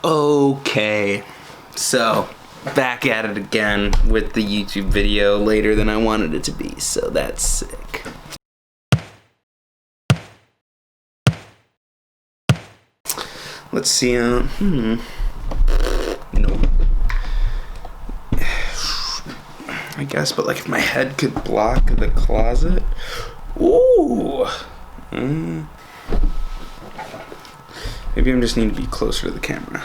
Okay, so back at it again with the YouTube video later than I wanted it to be, so that's sick. Let's see, no. I guess, but like if my head could block the closet. Ooh. Maybe I just need to be closer to the camera.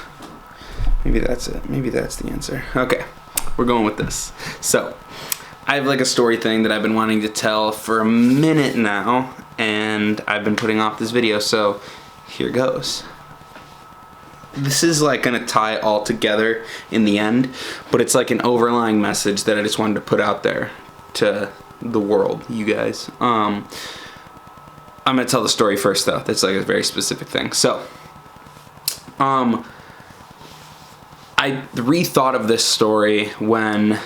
Maybe that's it. Maybe that's the answer. Okay, we're going with this. So, I have like a story thing that I've been wanting to tell for a minute now, and I've been putting off this video, so here goes. This is like gonna tie it all together in the end, but it's like an overlying message that I just wanted to put out there to the world, you guys. I'm gonna tell the story first though. That's like a very specific thing. So, I rethought of this story when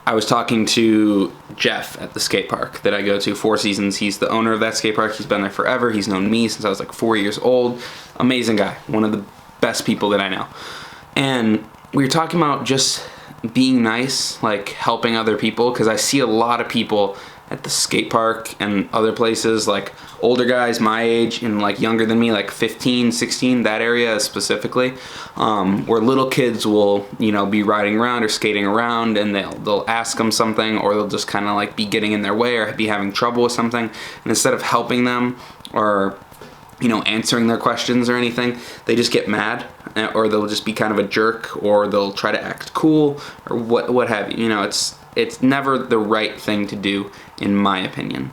I was talking to Jeff at the skate park that I go to, Four Seasons. He's the owner of that skate park. He's been there forever. He's known me since I was like 4 years old. Amazing guy. One of the best people that I know. And we were talking about just being nice, like helping other people, because I see a lot of people at the skate park and other places, like older guys my age and like younger than me, like 15, 16, that area specifically, where little kids will, you know, be riding around or skating around, and they'll ask them something, or they'll just kind of like be getting in their way or be having trouble with something, and instead of helping them or, you know, answering their questions or anything, they just get mad, or they'll just be kind of a jerk, or they'll try to act cool, or what have you. You know, it's never the right thing to do, in my opinion.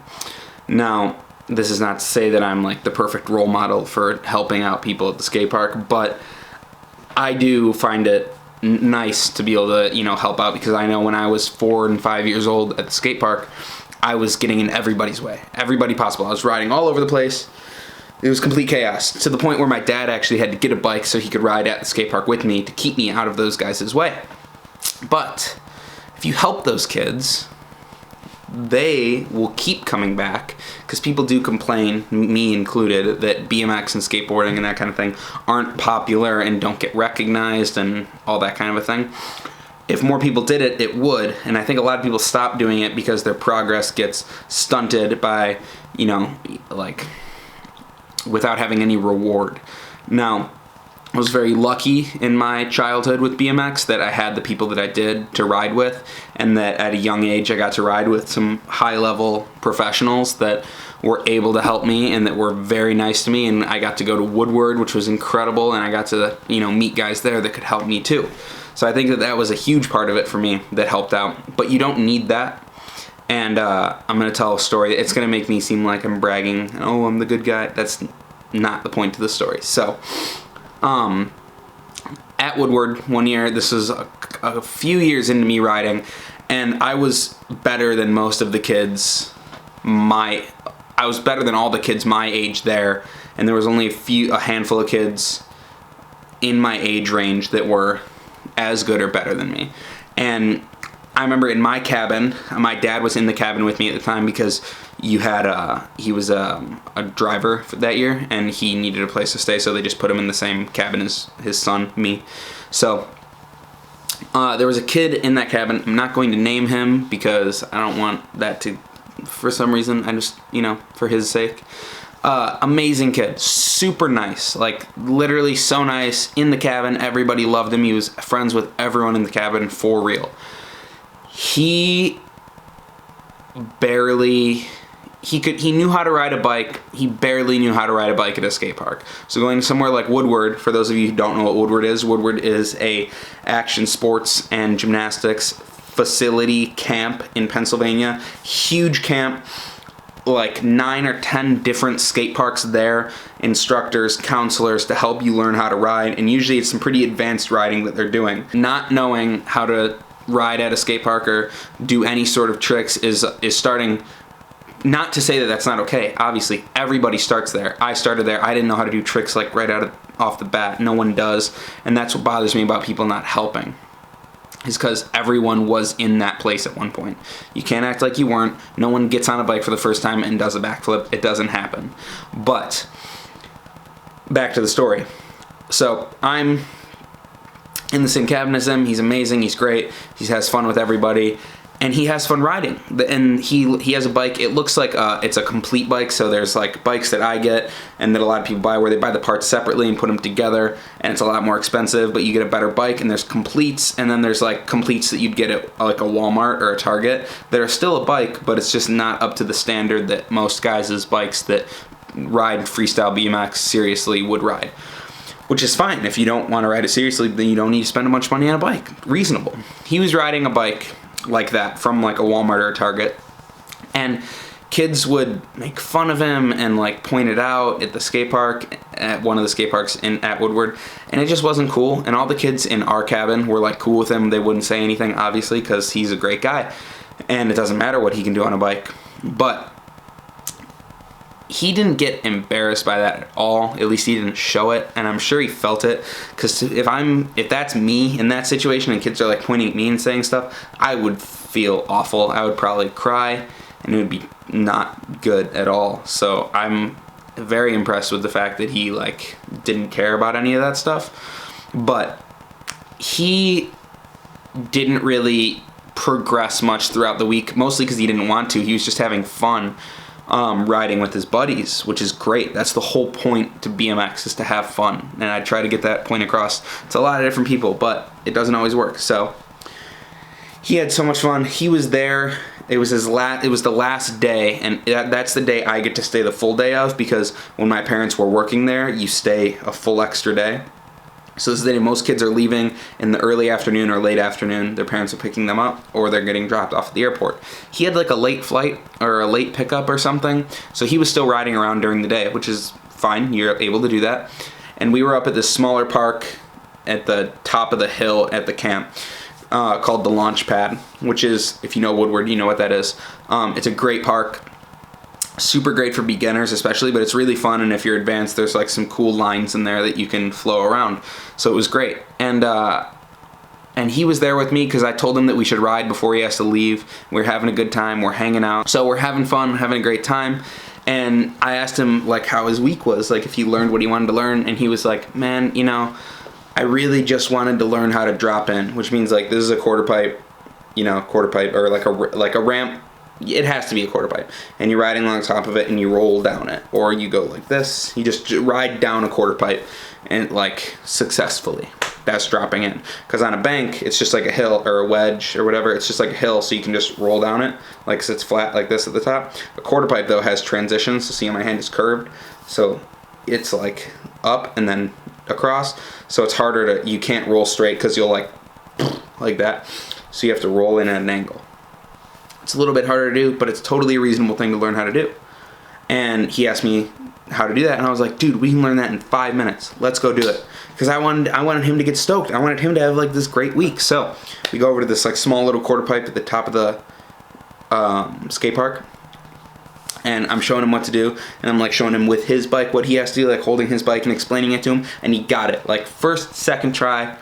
Now, this is not to say that I'm like the perfect role model for helping out people at the skate park, but I do find it nice to be able to, you know, help out, because I know when I was 4 and 5 years old at the skate park, I was getting in everybody's way, everybody possible. I was riding all over the place. It was complete chaos, to the point where my dad actually had to get a bike so he could ride at the skate park with me to keep me out of those guys' way. But if you help those kids, they will keep coming back, because people do complain, me included, that BMX and skateboarding and that kind of thing aren't popular and don't get recognized and all that kind of a thing. If more people did it, it would, and I think a lot of people stop doing it because their progress gets stunted by, you know, like, without having any reward. Now, I was very lucky in my childhood with BMX that I had the people that I did to ride with, and that at a young age I got to ride with some high-level professionals that were able to help me and that were very nice to me, and I got to go to Woodward, which was incredible, and I got to, you know, meet guys there that could help me too. So I think that that was a huge part of it for me that helped out, but you don't need that. And I'm going to tell a story. It's going to make me seem like I'm bragging, oh, I'm the good guy. That's not the point of the story. So, at Woodward one year, this was a few years into me riding, and I was better than most of the kids. I was better than all the kids my age there, and there was only a handful of kids in my age range that were as good or better than me. And I remember in my cabin, my dad was in the cabin with me at the time, because he was a driver for that year, and he needed a place to stay, so they just put him in the same cabin as his son, me. So there was a kid in that cabin. I'm not going to name him because I don't want that to, for some reason, I just, you know, for his sake. Amazing kid, super nice, like literally so nice in the cabin. Everybody loved him. He was friends with everyone in the cabin for real. He knew how to ride a bike. He barely knew how to ride a bike at a skate park. So going somewhere like Woodward, for those of you who don't know what Woodward is a action sports and gymnastics facility camp in Pennsylvania. Huge camp, like 9 or 10 different skate parks there, instructors, counselors to help you learn how to ride, and usually it's some pretty advanced riding that they're doing. Not knowing how to ride at a skate park or do any sort of tricks is starting. Not to say that that's not okay. Obviously, everybody starts there. I started there. I didn't know how to do tricks like right off the bat. No one does, and that's what bothers me about people not helping. Is because everyone was in that place at one point. You can't act like you weren't. No one gets on a bike for the first time and does a backflip. It doesn't happen. But back to the story. So I'm in the same cabin as him. He's amazing. He's great. He has fun with everybody. And he has fun riding. And he has a bike. It looks like it's a complete bike. So there's like bikes that I get and that a lot of people buy where they buy the parts separately and put them together. And it's a lot more expensive, but you get a better bike. And there's completes. And then there's like completes that you'd get at like a Walmart or a Target that are still a bike, but it's just not up to the standard that most guys' bikes that ride freestyle BMX seriously would ride. Which is fine. If you don't want to ride it seriously, then you don't need to spend a bunch of money on a bike. Reasonable. He was riding a bike like that from like a Walmart or a Target, and kids would make fun of him and like point it out at the skate park, at one of the skate parks at Woodward, and it just wasn't cool. And all the kids in our cabin were like cool with him. They wouldn't say anything, obviously, because he's a great guy and it doesn't matter what he can do on a bike. But he didn't get embarrassed by that at all. At least he didn't show it, and I'm sure he felt it. Because if that's me in that situation and kids are like pointing at me and saying stuff, I would feel awful. I would probably cry, and it would be not good at all. So I'm very impressed with the fact that he like didn't care about any of that stuff. But he didn't really progress much throughout the week, mostly because he didn't want to. He was just having fun. Riding with his buddies, which is great. That's the whole point to BMX, is to have fun, and I try to get that point across to a lot of different people, but it doesn't always work. So he had so much fun. He was there. It was the last day, and that's the day I get to stay the full day of, because when my parents were working there, you stay a full extra day. So this is the day most kids are leaving in the early afternoon or late afternoon. Their parents are picking them up, or they're getting dropped off at the airport. He had like a late flight or a late pickup or something, so he was still riding around during the day, which is fine. You're able to do that. And we were up at this smaller park at the top of the hill at the camp called the Launch Pad, which is, if you know Woodward, you know what that is. It's a great park. Super great for beginners especially, but it's really fun, and if you're advanced, there's like some cool lines in there that you can flow around. So it was great. And he was there with me because I told him that we should ride before he has to leave. We're having a good time, we're hanging out. So we're having fun, having a great time. And I asked him like how his week was, like if he learned what he wanted to learn, and he was like, man, you know, I really just wanted to learn how to drop in, which means like this is a quarter pipe, or like a ramp. It has to be a quarter pipe, and you're riding along top of it and you roll down it, or you go like this. You just ride down a quarter pipe and like successfully. That's dropping in, because on a bank it's just like a hill or a wedge or whatever. It's just like a hill, so you can just roll down it like, so it's flat like this at the top. A quarter pipe though has transitions, so see how my hand is curved, so it's like up and then across, so it's harder to, you can't roll straight because you'll like that, so you have to roll in at an angle. It's a little bit harder to do, but it's totally a reasonable thing to learn how to do. And he asked me how to do that, and I was like, dude, we can learn that in 5 minutes. Let's go do it. Because I wanted him to get stoked. I wanted him to have like this great week. So we go over to this like small little quarter pipe at the top of the skate park, and I'm showing him what to do, and I'm like showing him with his bike what he has to do, like holding his bike and explaining it to him, and he got it. Like first, second try,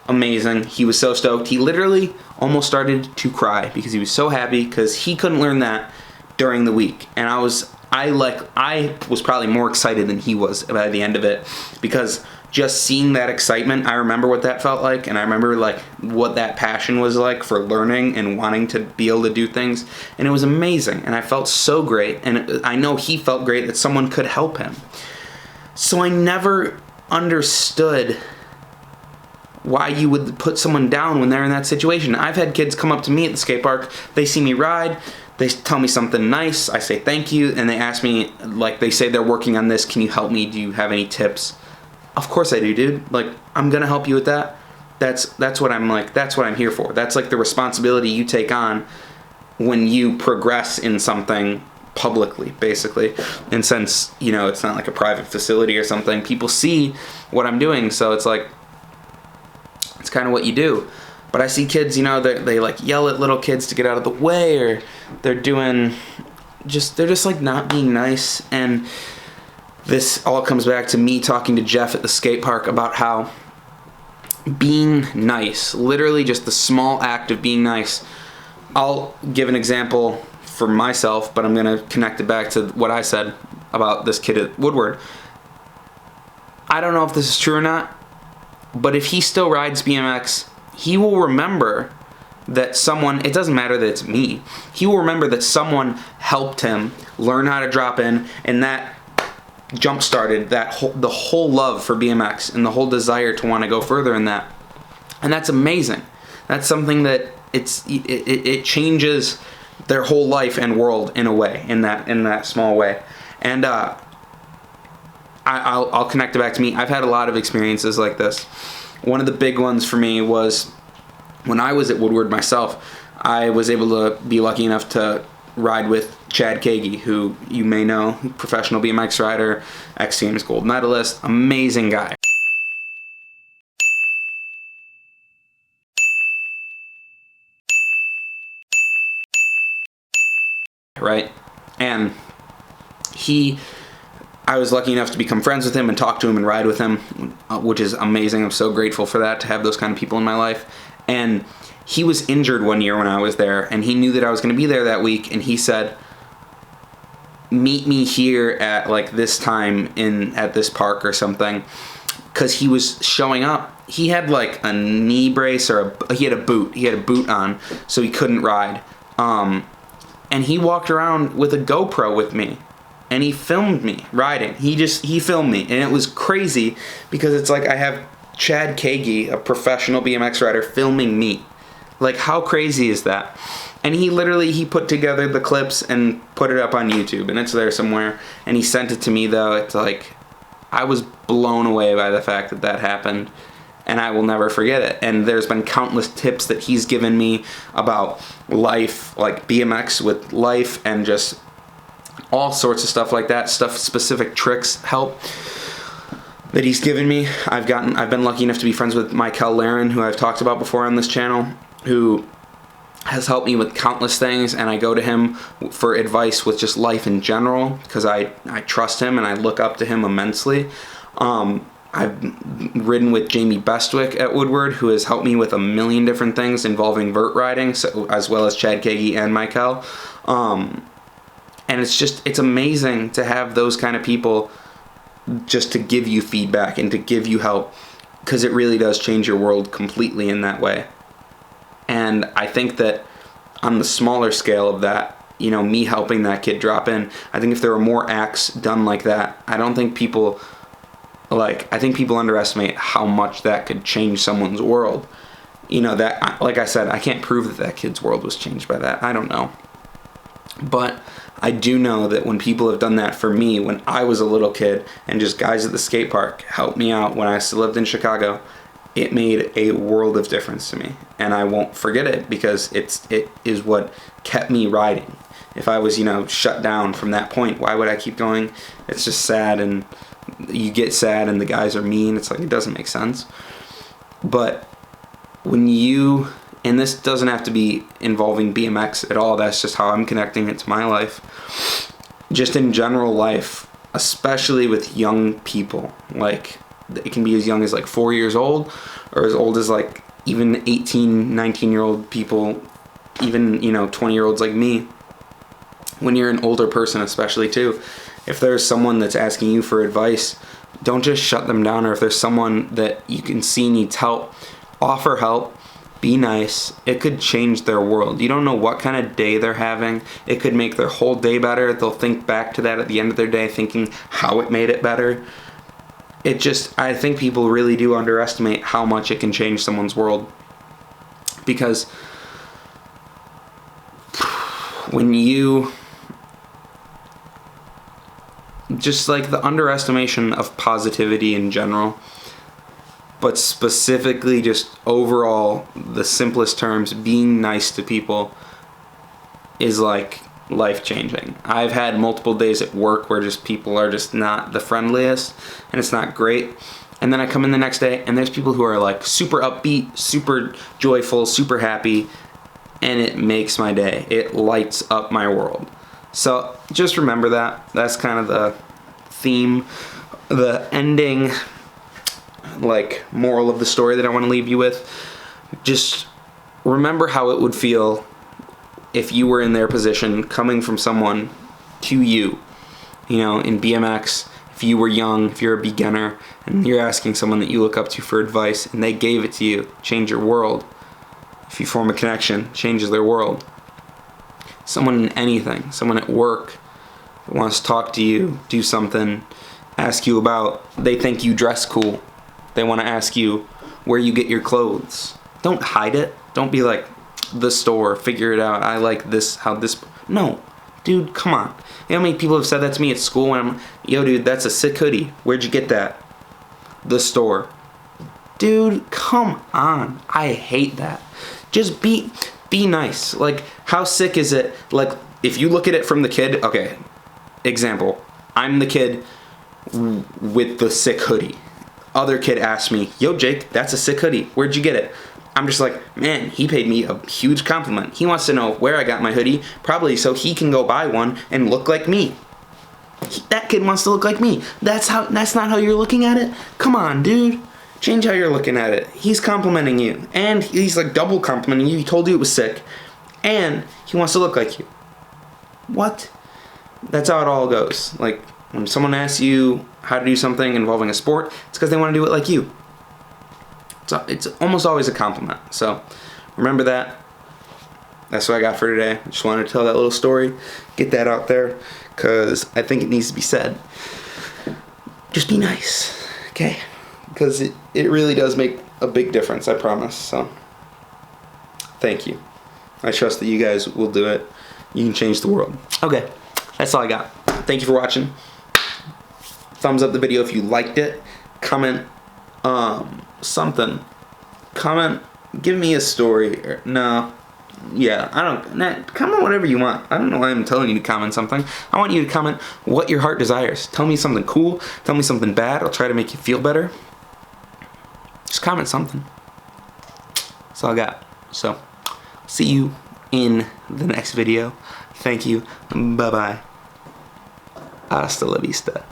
amazing. He was so stoked. He literally almost started to cry because he was so happy because he couldn't learn that during the week. And I was probably more excited than he was by the end of it, because just seeing that excitement, I remember what that felt like, and I remember like what that passion was like for learning and wanting to be able to do things, and it was amazing, and I felt so great, and I know he felt great that someone could help him. So I never understood why you would put someone down when they're in that situation. I've had kids come up to me at the skate park, they see me ride, they tell me something nice, I say thank you, and they ask me, like, they say they're working on this, can you help me, do you have any tips? Of course I do, dude. Like, I'm gonna help you with that. That's what I'm like, that's what I'm here for. That's like the responsibility you take on when you progress in something publicly, basically. And since, you know, it's not like a private facility or something, people see what I'm doing, so it's like, it's kind of what you do. But I see kids, you know, they like yell at little kids to get out of the way, or they're just like not being nice. And this all comes back to me talking to Jeff at the skate park about how being nice, literally just the small act of being nice. I'll give an example for myself, but I'm going to connect it back to what I said about this kid at Woodward. I don't know if this is true or not, But if he still rides BMX, he will remember that someone, it doesn't matter that it's me, he will remember that someone helped him learn how to drop in, and that jump started the whole love for BMX and the whole desire to want to go further in that. And that's amazing. That's something that it changes their whole life and world in a way, in that small way. And I'll connect it back to me. I've had a lot of experiences like this. One of the big ones for me was when I was at Woodward myself. I was able to be lucky enough to ride with Chad Kagi, who you may know, professional BMX rider, X Games gold medalist, amazing guy. Right? And I was lucky enough to become friends with him and talk to him and ride with him, which is amazing. I'm so grateful for that, to have those kind of people in my life. And he was injured one year when I was there, and he knew that I was going to be there that week, and he said, meet me here at like this time at this park or something, because he was showing up. He had like a knee brace he had a boot on, so he couldn't ride. And he walked around with a GoPro with me, and he filmed me riding. He filmed me, and it was crazy because it's like I have Chad Kagi, a professional BMX rider, filming me. Like, how crazy is that? And he put together the clips and put it up on YouTube, and it's there somewhere. And he sent it to me, though. It's like, I was blown away by the fact that that happened, and I will never forget it. And there's been countless tips that he's given me about life, like BMX with life, and just all sorts of stuff like that, specific tricks, help that he's given me. I've been lucky enough to be friends with Michael Laren, who I've talked about before on this channel, who has helped me with countless things, and I go to him for advice with just life in general because I trust him and I look up to him immensely. I've ridden with Jamie Bestwick at Woodward, who has helped me with a million different things involving vert riding, so, as well as Chad Kagi and Michael. And it's amazing to have those kind of people just to give you feedback and to give you help, because it really does change your world completely in that way. And I think that on the smaller scale of that, me helping that kid drop in, I think if there were more acts done like that, I think people underestimate how much that could change someone's world. That, like I said, I can't prove that kid's world was changed by that. I don't know. But I do know that when people have done that for me when I was a little kid, and just guys at the skate park helped me out when I still lived in Chicago, it made a world of difference to me. And I won't forget it, because it is what kept me riding. If I was, shut down from that point, why would I keep going? It's just sad, and you get sad and the guys are mean. It's like, it doesn't make sense. But when and this doesn't have to be involving BMX at all, that's just how I'm connecting it to my life. Just in general life, especially with young people, like, it can be as young as like 4 years old, or as old as like even 18, 19-year-old people, even, 20-year-olds like me. When you're an older person especially too, if there's someone that's asking you for advice, don't just shut them down. Or if there's someone that you can see needs help, offer help, be nice. It could change their world. You don't know what kind of day they're having. It could make their whole day better. They'll think back to that at the end of their day, thinking how it made it better. I think people really do underestimate how much it can change someone's world. Because when just like the underestimation of positivity in general, but specifically just overall, the simplest terms, being nice to people is like life-changing. I've had multiple days at work where just people are just not the friendliest, and it's not great. And then I come in the next day, and there's people who are like super upbeat, super joyful, super happy, and it makes my day. It lights up my world. So just remember that. That's kind of the theme, the ending, like, moral of the story that I want to leave you with. Just remember how it would feel if you were in their position, coming from someone to you, in BMX. If you were young, if you're a beginner, and you're asking someone that you look up to for advice, and they gave it to you, change your world. If you form a connection, changes their world. Someone in anything, someone at work that wants to talk to you, do something, ask you about, they think you dress cool. They want to ask you where you get your clothes. Don't hide it. Don't be like, the store, figure it out. I like this, how this... No. Dude, come on. You know how many people have said that to me at school when I'm, yo, dude, that's a sick hoodie. Where'd you get that? The store. Dude, come on. I hate that. Just be nice. Like, how sick is it? Like, if you look at it from the kid, okay, example, I'm the kid with the sick hoodie. Other kid asked me, yo, Jake, that's a sick hoodie. Where'd you get it? I'm just like, man, he paid me a huge compliment. He wants to know where I got my hoodie, probably so he can go buy one and look like me. That kid wants to look like me. That's not how you're looking at it? Come on, dude. Change how you're looking at it. He's complimenting you. And he's like double complimenting you. He told you it was sick. And he wants to look like you. What? That's how it all goes. Like, when someone asks you how to do something involving a sport, it's because they want to do it like you. So it's almost always a compliment. So remember that. That's what I got for today. I just wanted to tell that little story. Get that out there. Because I think it needs to be said. Just be nice. Okay? Because it really does make a big difference. I promise. So thank you. I trust that you guys will do it. You can change the world. Okay. That's all I got. Thank you for watching. Thumbs up the video if you liked it. Comment something. Comment, give me a story. No. Yeah, I don't. Comment whatever you want. I don't know why I'm telling you to comment something. I want you to comment what your heart desires. Tell me something cool. Tell me something bad. I'll try to make you feel better. Just comment something. That's all I got. So, see you in the next video. Thank you. Bye-bye. Hasta la vista.